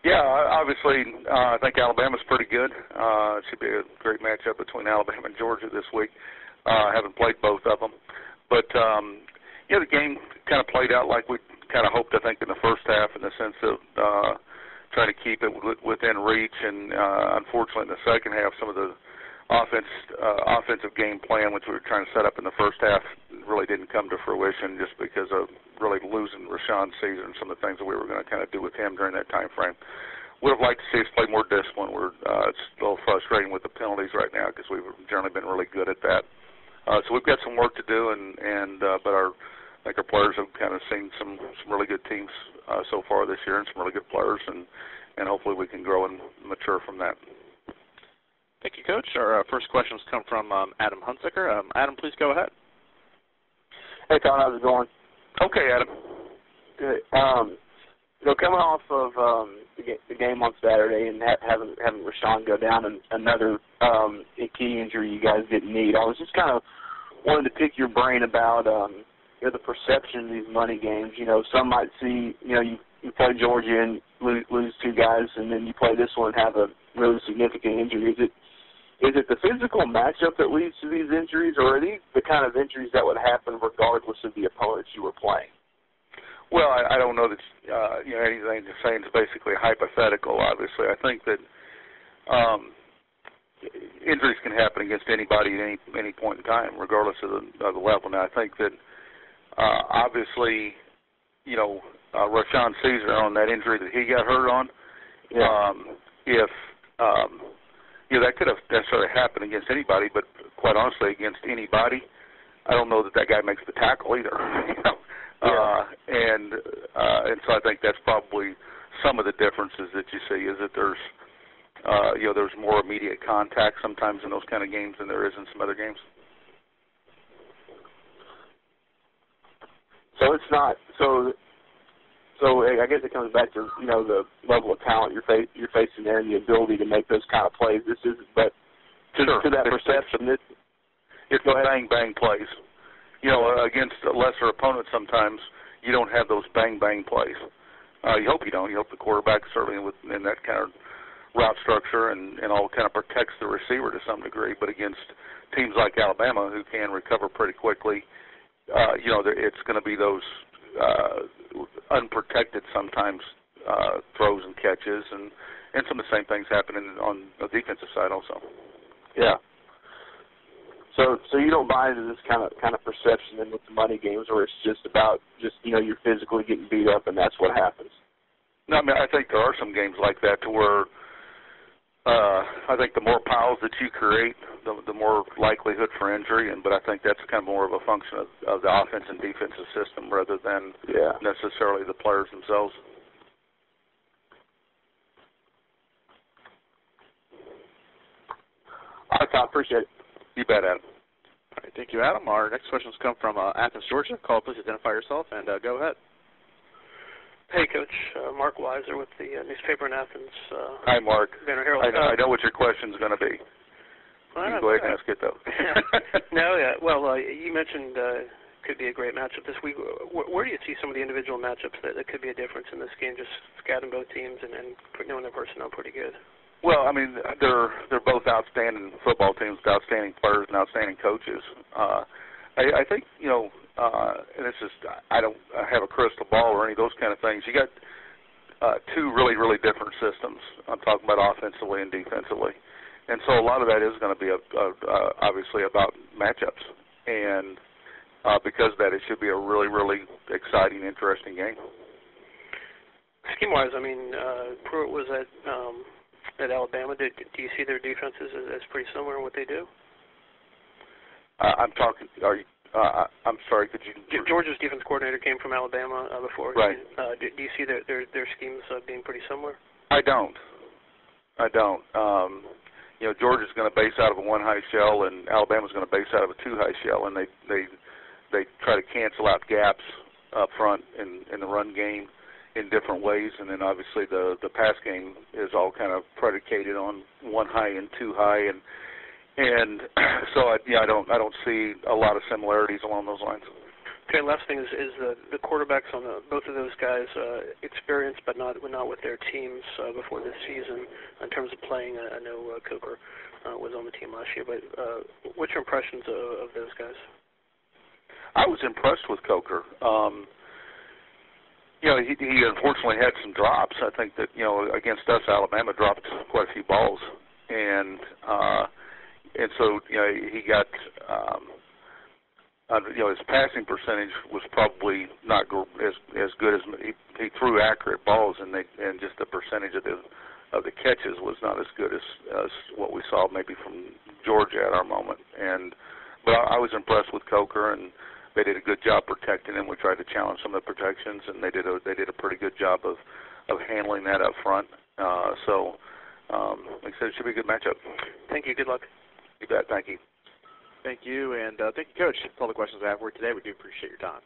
Yeah, obviously, I think Alabama's pretty good. It should be a great matchup between Alabama and Georgia this week. Haven't played both of them. But, the game kind of played out like we kind of hoped, I think, in the first half in the sense of trying to keep it within reach. And, unfortunately, in the second half, some of the offensive game plan, which we were trying to set up in the first half, really didn't come to fruition just because of really losing Rashawn Caesar and some of the things that we were going to kind of do with him during that time frame. Would have liked to see us play more discipline. It's a little frustrating with the penalties right now because we've generally been really good at that. So we've got some work to do, but I think our players have kind of seen some really good teams so far this year and some really good players, and hopefully we can grow and mature from that. Thank you, Coach. Our first questions come from Adam Hunsaker. Adam, please go ahead. Hey, Todd, how's it going? Okay, Adam. Good. Coming off of the game on Saturday and having Rashawn go down and another key injury you guys didn't need, I was just kind of wanted to pick your brain about the perception of these money games. Some might see, you play Georgia and lose two guys, and then you play this one and have a really significant injury. Is it the physical matchup that leads to these injuries, or are these the kind of injuries that would happen regardless of the opponents you were playing? Well, I don't know that anything you're saying is basically hypothetical. Obviously, I think that injuries can happen against anybody at any point in time, regardless of the level. Now, I think that obviously, Rashawn Caesar on that injury that he got hurt on, that could have necessarily happened against anybody, but quite honestly, against anybody, I don't know that guy makes the tackle either. And so I think that's probably some of the differences that you see is that there's more immediate contact sometimes in those kind of games than there is in some other games. So it's not so. So I guess it comes back to the level of talent you're facing there and the ability to make those kind of plays. This is, but to that perception, it's the bang plays. Against lesser opponents, sometimes you don't have those bang plays. You hope you don't. You hope the quarterback certainly in that kind of route structure and all kind of protects the receiver to some degree. But against teams like Alabama who can recover pretty quickly, it's going to be those unprotected sometimes throws and catches, and some of the same things happening on the defensive side also. Yeah. So you don't buy into this kind of perception then with the money games, where it's just about you're physically getting beat up and that's what happens. No, I mean I think there are some games like that to where I think the more piles that you create, the more likelihood for injury. But I think that's kind of more of a function of the offense and defensive system rather than necessarily the players themselves. All right, Todd, appreciate it. You bet, Adam. All right, thank you, Adam. Our next questions come from Athens, Georgia. Call, please identify yourself and go ahead. Hey, Coach. Mark Weiser with the newspaper in Athens. Hi, Mark. I know what your question's going to be. Well, you can go ahead and ask it, though. Well, you mentioned could be a great matchup this week. Where do you see some of the individual matchups that could be a difference in this game, just scouting both teams and knowing their personnel pretty good? Well, I mean, they're both outstanding football teams with outstanding players and outstanding coaches. I think, and this is, I don't have a crystal ball or any of those kind of things. You got two really, really different systems. I'm talking about offensively and defensively. And so a lot of that is going to be obviously about matchups. And because of that, it should be a really, really exciting, interesting game. Scheme-wise, I mean, Pruitt was at Alabama. Do you see their defenses as pretty similar in what they do? I'm sorry, could you... Georgia's defense coordinator came from Alabama before. Right. Do you see their schemes being pretty similar? I don't. Georgia's going to base out of a one-high shell, and Alabama's going to base out of a two-high shell, and they try to cancel out gaps up front in the run game in different ways, and then obviously the pass game is all kind of predicated on one high and two high, and so I don't see a lot of similarities along those lines. Okay, last thing is the quarterbacks on both of those guys experienced, but not with their teams before this season in terms of playing. I know Coker was on the team last year, but what's your impressions of those guys? I was impressed with Coker. He unfortunately had some drops. I think that against us, Alabama dropped quite a few balls, and so he got. His passing percentage was probably not as good as he threw accurate balls, and just the percentage of the catches was not as good as what we saw maybe from Georgia at our moment. But I was impressed with Coker, and they did a good job protecting him. We tried to challenge some of the protections, and they did a pretty good job of handling that up front. Like I said, it should be a good matchup. Thank you. Good luck. You bet. Thank you. Thank you, and thank you, Coach. That's all the questions I have for you today. We do appreciate your time.